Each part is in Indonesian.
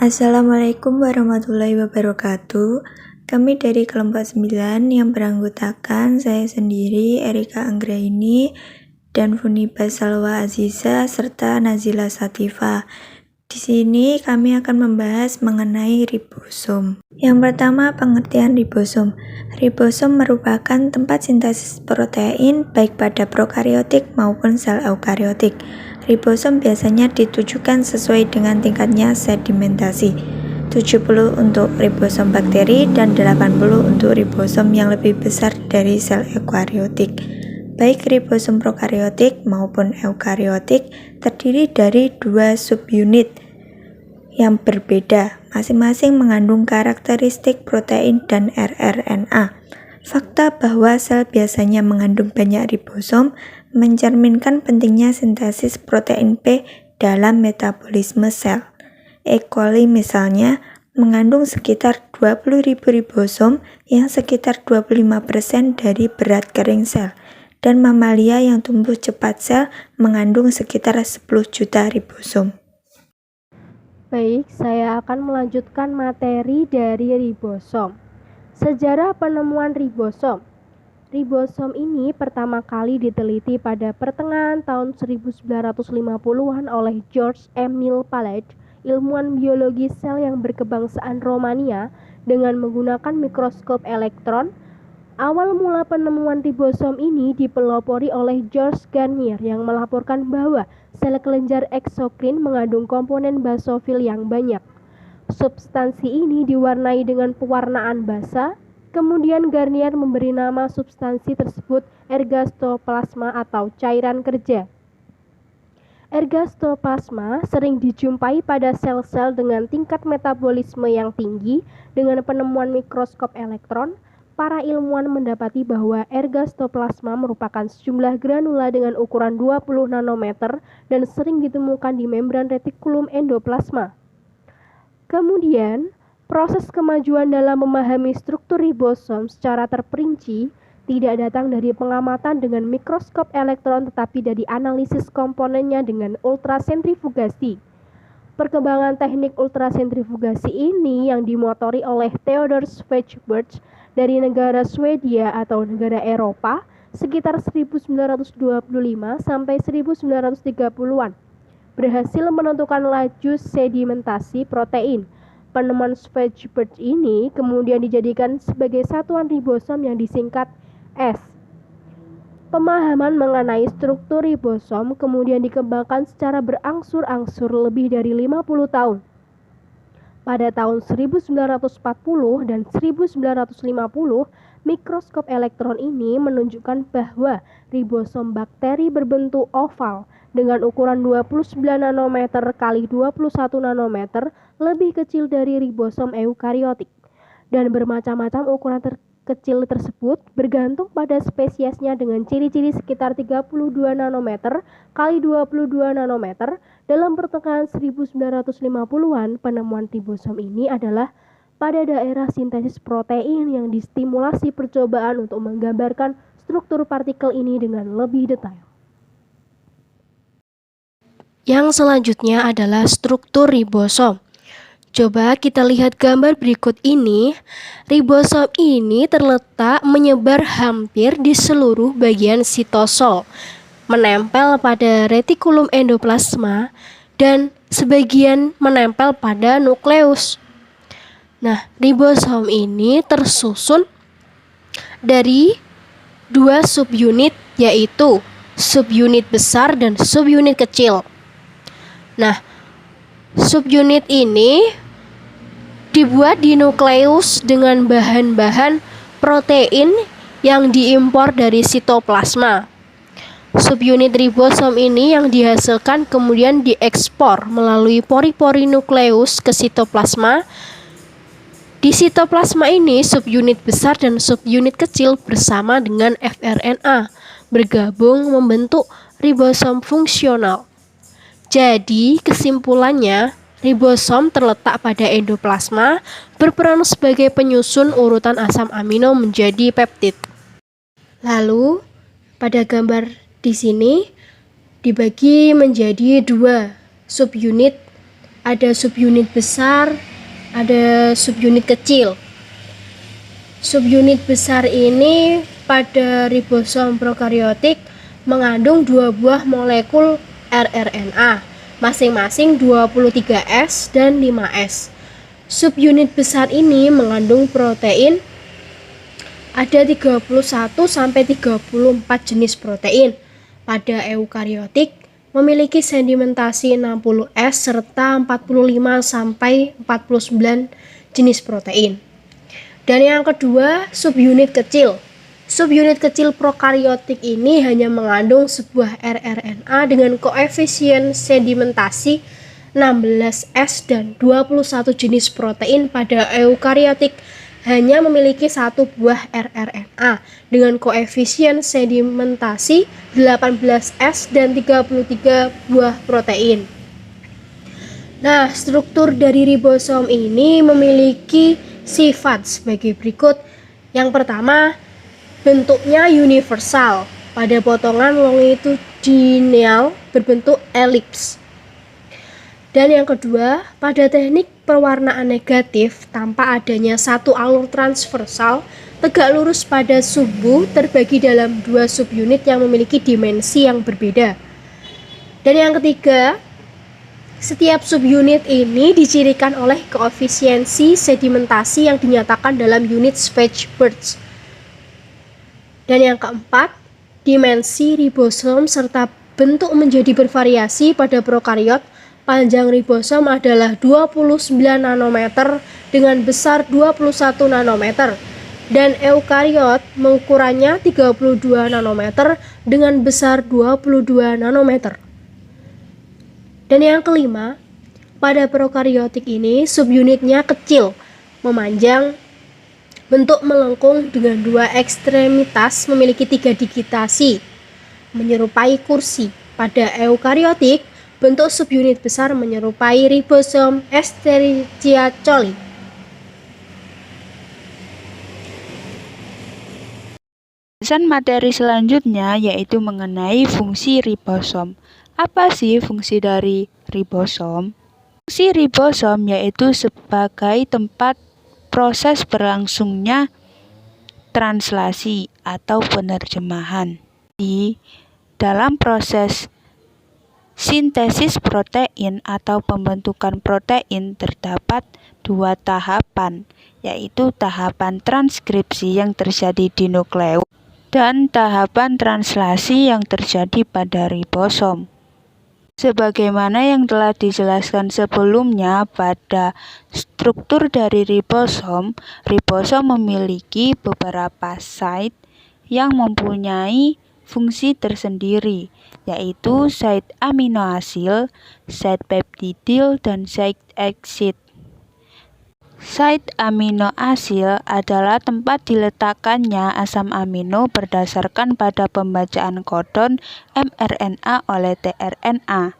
Assalamualaikum warahmatullahi wabarakatuh. Kami dari kelompok 9 yang beranggotakan saya sendiri, Erika Anggraini, dan Funiba Salwa Aziza, serta Nazila Satifah. Di sini kami akan membahas mengenai ribosom. Yang pertama, pengertian ribosom. Ribosom merupakan tempat sintesis protein baik pada prokariotik maupun sel eukariotik. Ribosom biasanya ditujukan sesuai dengan tingkatnya sedimentasi. 70 untuk ribosom bakteri dan 80 untuk ribosom yang lebih besar dari sel eukariotik. Baik ribosom prokariotik maupun eukariotik terdiri dari 2 subunit yang berbeda, masing-masing mengandung karakteristik protein dan rRNA. Fakta bahwa sel biasanya mengandung banyak ribosom mencerminkan pentingnya sintesis protein P dalam metabolisme sel. E. coli misalnya mengandung sekitar 20.000 ribosom yang sekitar 25% dari berat kering sel, dan mamalia yang tumbuh cepat sel mengandung sekitar 10 juta ribosom. Baik, saya akan melanjutkan materi dari ribosom. Sejarah penemuan ribosom. Ribosom ini pertama kali diteliti pada pertengahan tahun 1950-an oleh George Emil Palade, ilmuwan biologi sel yang berkebangsaan Romania, dengan menggunakan mikroskop elektron. Awal mula penemuan ribosom ini dipelopori oleh George Garnier yang melaporkan bahwa sel kelenjar eksokrin mengandung komponen basofil yang banyak. Substansi ini diwarnai dengan pewarnaan basa. Kemudian Garnier memberi nama substansi tersebut ergastoplasma atau cairan kerja. Ergastoplasma sering dijumpai pada sel-sel dengan tingkat metabolisme yang tinggi. Dengan penemuan mikroskop elektron, para ilmuwan mendapati bahwa ergastoplasma merupakan sejumlah granula dengan ukuran 20 nanometer dan sering ditemukan di membran retikulum endoplasma. Kemudian, proses kemajuan dalam memahami struktur ribosom secara terperinci tidak datang dari pengamatan dengan mikroskop elektron tetapi dari analisis komponennya dengan ultrasentrifugasi. Perkembangan teknik ultrasentrifugasi ini yang dimotori oleh Theodor Schwarzbach dari negara Swedia atau negara Eropa sekitar 1925 sampai 1930-an berhasil menentukan laju sedimentasi protein. Penemuan Schwarzbach ini kemudian dijadikan sebagai satuan ribosom yang disingkat S. Pemahaman mengenai struktur ribosom kemudian dikembangkan secara berangsur-angsur lebih dari 50 tahun. Pada tahun 1940 dan 1950, mikroskop elektron ini menunjukkan bahwa ribosom bakteri berbentuk oval dengan ukuran 29 nanometer kali 21 nanometer lebih kecil dari ribosom eukariotik, dan bermacam-macam ukuran kecil tersebut bergantung pada spesiesnya dengan ciri-ciri sekitar 32 nanometer kali 22 nanometer. Dalam pertengahan 1950-an, penemuan ribosom ini adalah pada daerah sintesis protein yang distimulasi percobaan untuk menggambarkan struktur partikel ini dengan lebih detail. Yang selanjutnya adalah struktur ribosom. Coba kita lihat gambar berikut ini. Ribosom ini terletak menyebar hampir di seluruh bagian sitosol, menempel pada retikulum endoplasma, dan sebagian menempel pada nukleus. Nah, ribosom ini tersusun dari 2 subunit, yaitu subunit besar dan subunit kecil. Nah, subunit ini dibuat di nukleus dengan bahan-bahan protein yang diimpor dari sitoplasma. Subunit ribosom ini yang dihasilkan kemudian diekspor melalui pori-pori nukleus ke sitoplasma. Di sitoplasma ini, subunit besar dan subunit kecil bersama dengan fRNA bergabung membentuk ribosom fungsional. Jadi, kesimpulannya, ribosom terletak pada endoplasma, berperan sebagai penyusun urutan asam amino menjadi peptid. Lalu, pada gambar di sini dibagi menjadi 2 subunit Ada subunit besar, ada subunit kecil. Subunit besar ini pada ribosom prokariotik mengandung 2 buah molekul rRNA, masing-masing 23S dan 5S. Subunit besar ini mengandung protein, ada 31 sampai 34 jenis protein. Pada eukariotik memiliki sedimentasi 60S serta 45 sampai 49 jenis protein. Dan yang kedua, subunit kecil. Subunit kecil prokariotik ini hanya mengandung sebuah rRNA dengan koefisien sedimentasi 16S dan 21 jenis protein. Pada eukariotik hanya memiliki satu buah rRNA dengan koefisien sedimentasi 18S dan 33 buah protein. Nah, struktur dari ribosom ini memiliki sifat sebagai berikut. Yang pertama, bentuknya universal pada potongan longitudinal berbentuk elips. Dan yang kedua, pada teknik pewarnaan negatif tanpa adanya satu alur transversal, tegak lurus pada sumbu terbagi dalam 2 subunit yang memiliki dimensi yang berbeda. Dan yang ketiga, setiap subunit ini dicirikan oleh koefisiensi sedimentasi yang dinyatakan dalam unit Schwarzschild. Dan yang keempat, dimensi ribosom serta bentuk menjadi bervariasi. Pada prokariot, panjang ribosom adalah 29 nanometer dengan besar 21 nanometer. Dan eukariot mengukurannya 32 nanometer dengan besar 22 nanometer. Dan yang kelima, pada prokariotik ini subunitnya kecil, memanjang, bentuk melengkung dengan 2 ekstremitas, memiliki 3 digitasi, menyerupai kursi. Pada eukariotik, bentuk subunit besar menyerupai ribosom Escherichia coli. Pembahasan materi selanjutnya yaitu mengenai fungsi ribosom. Apa sih fungsi dari ribosom? Fungsi ribosom yaitu sebagai tempat proses berlangsungnya translasi atau penerjemahan. Di dalam proses sintesis protein atau pembentukan protein terdapat 2 tahapan, yaitu tahapan transkripsi yang terjadi di nukleus dan tahapan translasi yang terjadi pada ribosom. Sebagaimana yang telah dijelaskan sebelumnya pada struktur dari ribosom, ribosom memiliki beberapa site yang mempunyai fungsi tersendiri, yaitu site aminoasil, site peptidil, dan site exit. Site aminoasil adalah tempat diletakkannya asam amino berdasarkan pada pembacaan kodon mRNA oleh tRNA.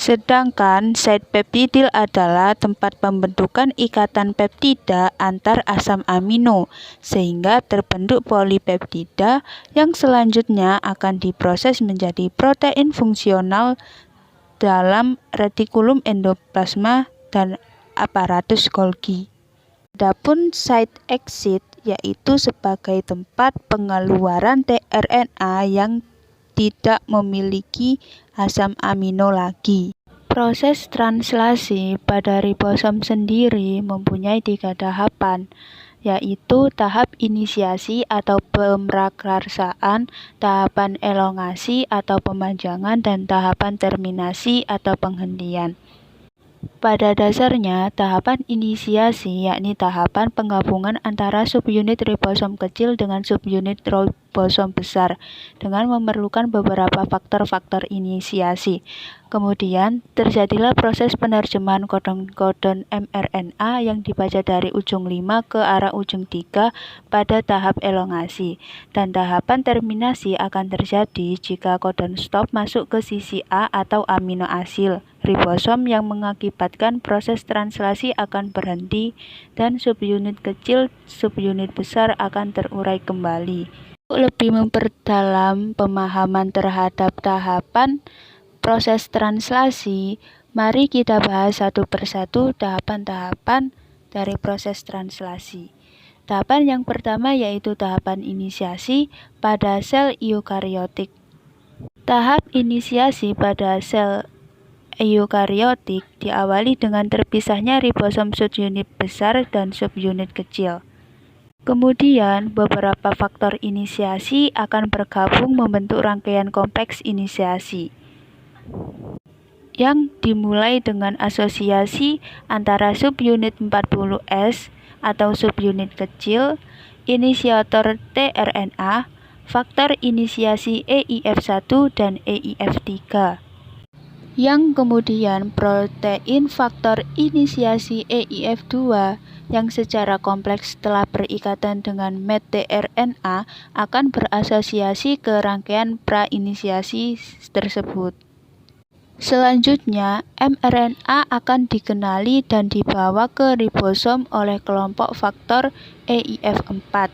Sedangkan site peptidil adalah tempat pembentukan ikatan peptida antar asam amino sehingga terbentuk polipeptida yang selanjutnya akan diproses menjadi protein fungsional dalam retikulum endoplasma dan aparatus Golgi. Adapun site exit yaitu sebagai tempat pengeluaran tRNA yang tidak memiliki asam amino lagi. Proses translasi pada ribosom sendiri mempunyai 3 tahapan, yaitu tahap inisiasi atau pemrakarsaan, tahapan elongasi atau pemanjangan, dan tahapan terminasi atau penghentian. Pada dasarnya, tahapan inisiasi yakni tahapan penggabungan antara subunit ribosom kecil dengan subunit ribosom besar dengan memerlukan beberapa faktor-faktor inisiasi. Kemudian, terjadilah proses penerjemahan kodon-kodon mRNA yang dibaca dari ujung 5 ke arah ujung 3 pada tahap elongasi. Dan tahapan terminasi akan terjadi jika kodon stop masuk ke sisi A atau aminoasil ribosom yang mengakibatkan proses translasi akan berhenti dan subunit kecil, subunit besar akan terurai kembali. Untuk lebih memperdalam pemahaman terhadap tahapan proses translasi, Mari kita bahas satu persatu tahapan-tahapan dari proses translasi. Tahapan yang pertama yaitu tahapan inisiasi pada sel eukariotik. Tahap inisiasi pada sel eukariotik diawali dengan terpisahnya ribosom subunit besar dan subunit kecil. Kemudian, beberapa faktor inisiasi akan bergabung membentuk rangkaian kompleks inisiasi yang dimulai dengan asosiasi antara subunit 40S atau subunit kecil, inisiator tRNA, faktor inisiasi EIF1 dan EIF3. Yang kemudian protein faktor inisiasi EIF2 yang secara kompleks telah berikatan dengan tRNA akan berasosiasi ke rangkaian prainisiasi tersebut. Selanjutnya, mRNA akan dikenali dan dibawa ke ribosom oleh kelompok faktor EIF4.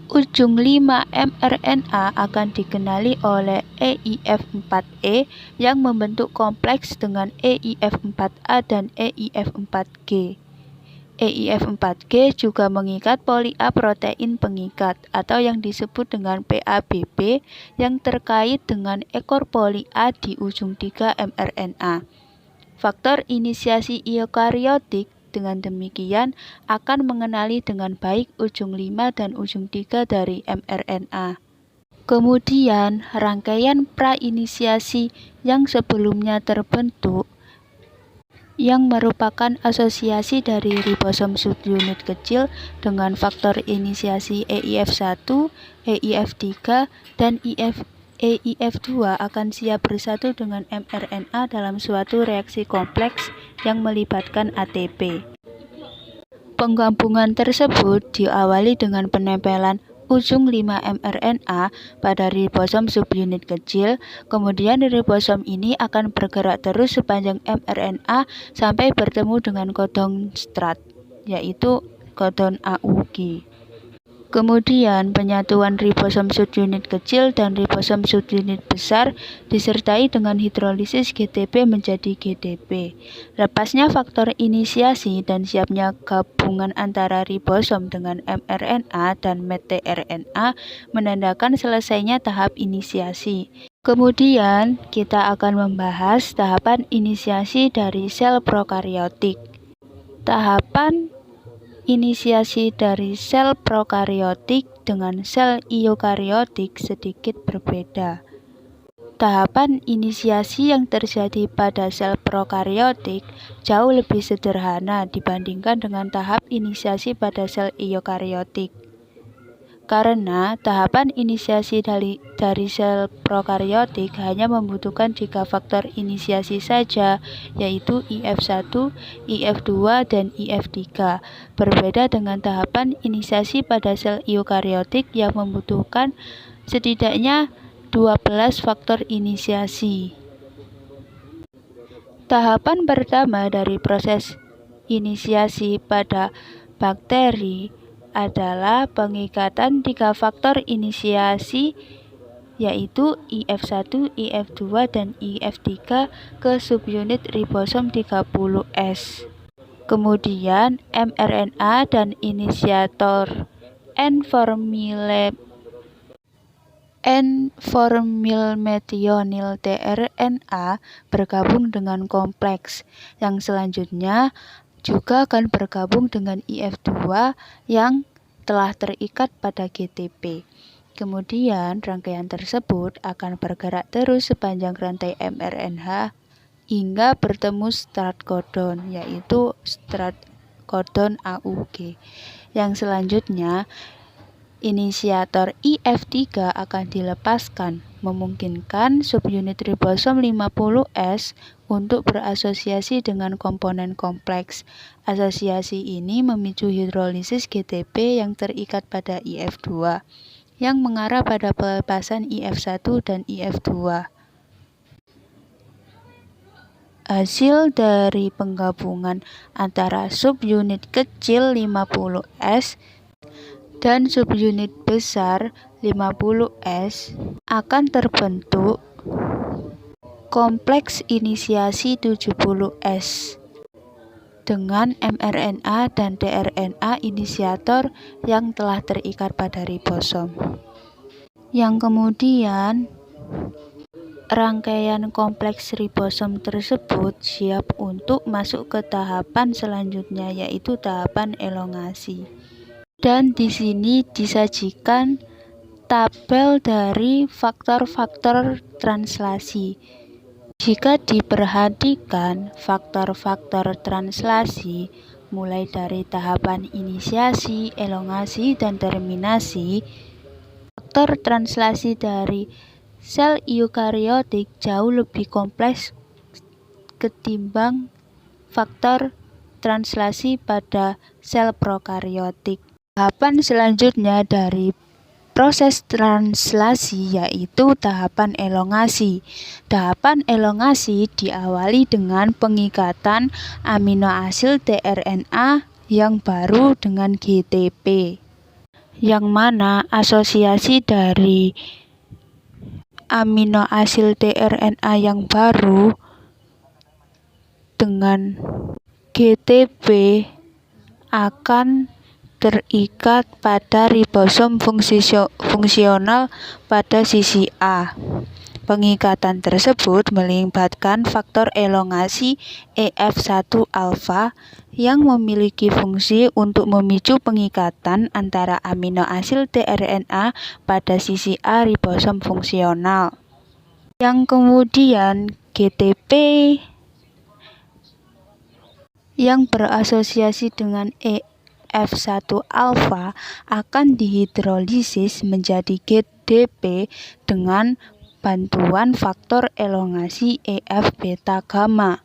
Ujung 5 mRNA akan dikenali oleh EIF4E yang membentuk kompleks dengan EIF4A dan EIF4G. EIF4G juga mengikat poli-A protein pengikat atau yang disebut dengan PABB yang terkait dengan ekor poli-A di ujung 3 mRNA. Faktor inisiasi eukariotik dengan demikian akan mengenali dengan baik ujung 5 dan ujung 3 dari mRNA. Kemudian, rangkaian prainisiasi yang sebelumnya terbentuk yang merupakan asosiasi dari ribosom subunit kecil dengan faktor inisiasi EIF1, EIF3, dan EIF2 akan siap bersatu dengan mRNA dalam suatu reaksi kompleks yang melibatkan ATP. Penggabungan tersebut diawali dengan penempelan ujung 5 mRNA pada ribosom subunit kecil, kemudian ribosom ini akan bergerak terus sepanjang mRNA sampai bertemu dengan codon strat, yaitu codon AUG. Kemudian penyatuan ribosom subunit kecil dan ribosom subunit besar disertai dengan hidrolisis GTP menjadi GDP. Lepasnya faktor inisiasi dan siapnya gabungan antara ribosom dengan mRNA dan tRNA menandakan selesainya tahap inisiasi. Kemudian kita akan membahas tahapan inisiasi dari sel prokariotik. Tahapan inisiasi dari sel prokariotik dengan sel eukariotik sedikit berbeda. Tahapan inisiasi yang terjadi pada sel prokariotik jauh lebih sederhana dibandingkan dengan tahap inisiasi pada sel eukariotik. Karena tahapan inisiasi dari sel prokariotik hanya membutuhkan 3 faktor inisiasi saja, yaitu IF1, IF2, dan IF3. Berbeda dengan tahapan inisiasi pada sel eukariotik yang membutuhkan setidaknya 12 faktor inisiasi. Tahapan pertama dari proses inisiasi pada bakteri adalah pengikatan 3 faktor inisiasi yaitu IF1, IF2, dan IF3 ke subunit ribosom 30S. Kemudian mRNA dan inisiator N-formylmetionil tRNA bergabung dengan kompleks yang selanjutnya juga akan bergabung dengan IF2 yang telah terikat pada GTP. Kemudian rangkaian tersebut akan bergerak terus sepanjang rantai mRNA hingga bertemu strat codon, yaitu strat codon AUG. Yang selanjutnya inisiator IF3 akan dilepaskan, memungkinkan subunit ribosom 50S untuk berasosiasi dengan komponen kompleks. Asosiasi ini memicu hidrolisis GTP yang terikat pada IF2, yang mengarah pada pelepasan IF1 dan IF2. Hasil dari penggabungan antara subunit kecil 50S dan subunit besar 50S akan terbentuk kompleks inisiasi 70S dengan mRNA dan tRNA inisiator yang telah terikat pada ribosom. Yang kemudian rangkaian kompleks ribosom tersebut siap untuk masuk ke tahapan selanjutnya, yaitu tahapan elongasi. Dan di sini disajikan tabel dari faktor-faktor translasi. Jika diperhatikan faktor-faktor translasi mulai dari tahapan inisiasi, elongasi, dan terminasi, faktor translasi dari sel eukariotik jauh lebih kompleks ketimbang faktor translasi pada sel prokariotik. Tahapan selanjutnya dari proses translasi yaitu tahapan elongasi. Tahapan elongasi diawali dengan pengikatan amino asid tRNA yang baru dengan GTP, yang mana asosiasi dari amino asid tRNA yang baru dengan GTP akan terikat pada ribosom fungsional pada sisi A. Pengikatan tersebut melibatkan faktor elongasi EF1-alfa yang memiliki fungsi untuk memicu pengikatan antara amino asid tRNA pada sisi A ribosom fungsional. Yang kemudian GTP yang berasosiasi dengan EF1-alfa akan dihidrolisis menjadi GDP dengan bantuan faktor elongasi EF-beta-gamma.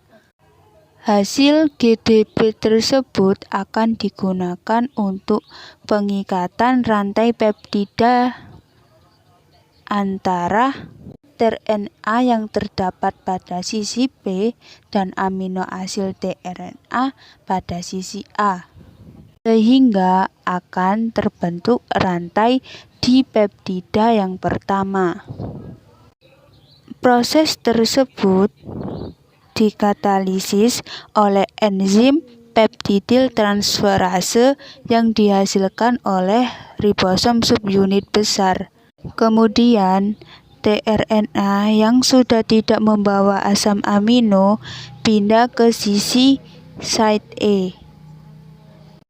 Hasil GDP tersebut akan digunakan untuk pengikatan rantai peptida antara tRNA yang terdapat pada sisi B dan amino asid tRNA pada sisi A, sehingga akan terbentuk rantai di peptida yang pertama. Proses tersebut dikatalisis oleh enzim peptidyl transferase yang dihasilkan oleh ribosom subunit besar. Kemudian tRNA yang sudah tidak membawa asam amino pindah ke sisi site E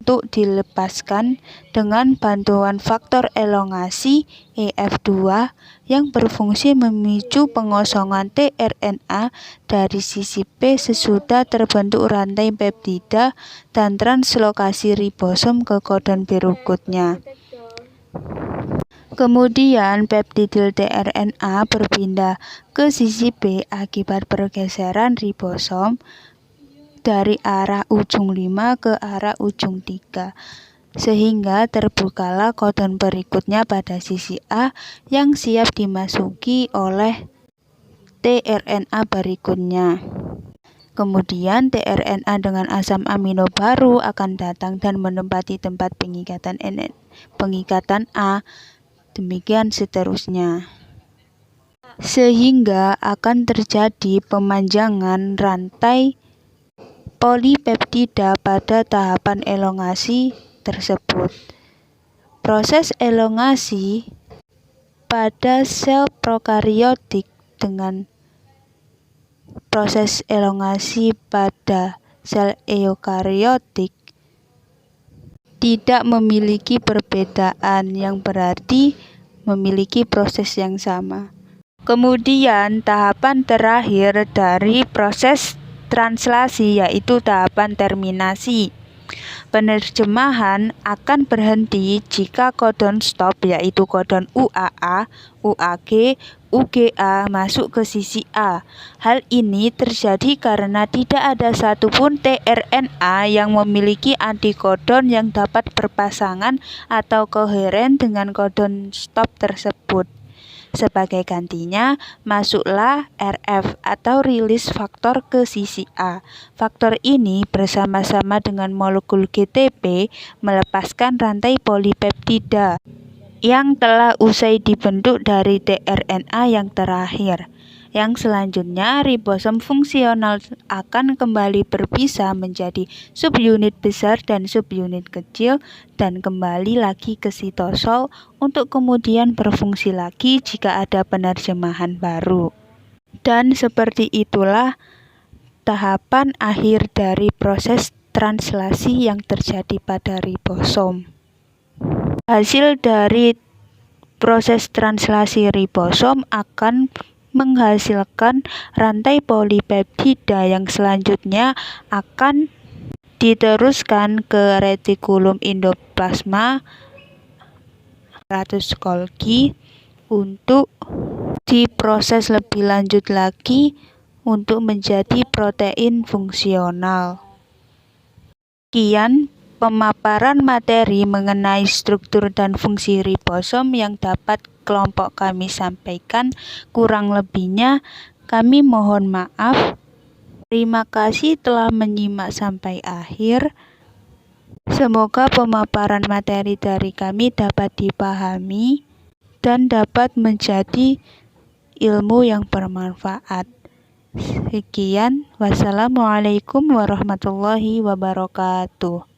untuk dilepaskan dengan bantuan faktor elongasi EF2 yang berfungsi memicu pengosongan tRNA dari sisi P sesudah terbentuk rantai peptida dan translokasi ribosom ke kodon berikutnya. Kemudian peptidyl tRNA berpindah ke sisi B akibat pergeseran ribosom dari arah ujung 5 ke arah ujung 3, sehingga terbukalah kodon berikutnya pada sisi A yang siap dimasuki oleh tRNA berikutnya. Kemudian tRNA dengan asam amino baru akan datang dan menempati tempat pengikatan A, demikian seterusnya. Sehingga akan terjadi pemanjangan rantai polipeptida pada tahapan elongasi tersebut. Proses elongasi pada sel prokariotik dengan proses elongasi pada sel eukariotik tidak memiliki perbedaan, yang berarti memiliki proses yang sama. Kemudian tahapan terakhir dari proses translasi yaitu tahapan terminasi. Penerjemahan akan berhenti jika kodon stop yaitu kodon UAA, UAG, UGA masuk ke sisi A. Hal ini terjadi karena tidak ada satupun tRNA yang memiliki antikodon yang dapat berpasangan atau koheren dengan kodon stop tersebut. Sebagai gantinya, masuklah RF atau release faktor ke sisi A. Faktor ini bersama-sama dengan molekul GTP melepaskan rantai polipeptida yang telah usai dibentuk dari tRNA yang terakhir. Yang selanjutnya, ribosom fungsional akan kembali berpisah menjadi subunit besar dan subunit kecil dan kembali lagi ke sitosol untuk kemudian berfungsi lagi jika ada penerjemahan baru. Dan seperti itulah tahapan akhir dari proses translasi yang terjadi pada ribosom. Hasil dari proses translasi ribosom akan menghasilkan rantai polipeptida yang selanjutnya akan diteruskan ke retikulum endoplasma apparatus Golgi untuk diproses lebih lanjut lagi untuk menjadi protein fungsional. Sekian pemaparan materi mengenai struktur dan fungsi ribosom yang dapat kelompok kami sampaikan. Kurang lebihnya kami mohon maaf. Terima kasih telah menyimak sampai akhir. Semoga pemaparan materi dari kami dapat dipahami dan dapat menjadi ilmu yang bermanfaat. Sekian, wassalamualaikum warahmatullahi wabarakatuh.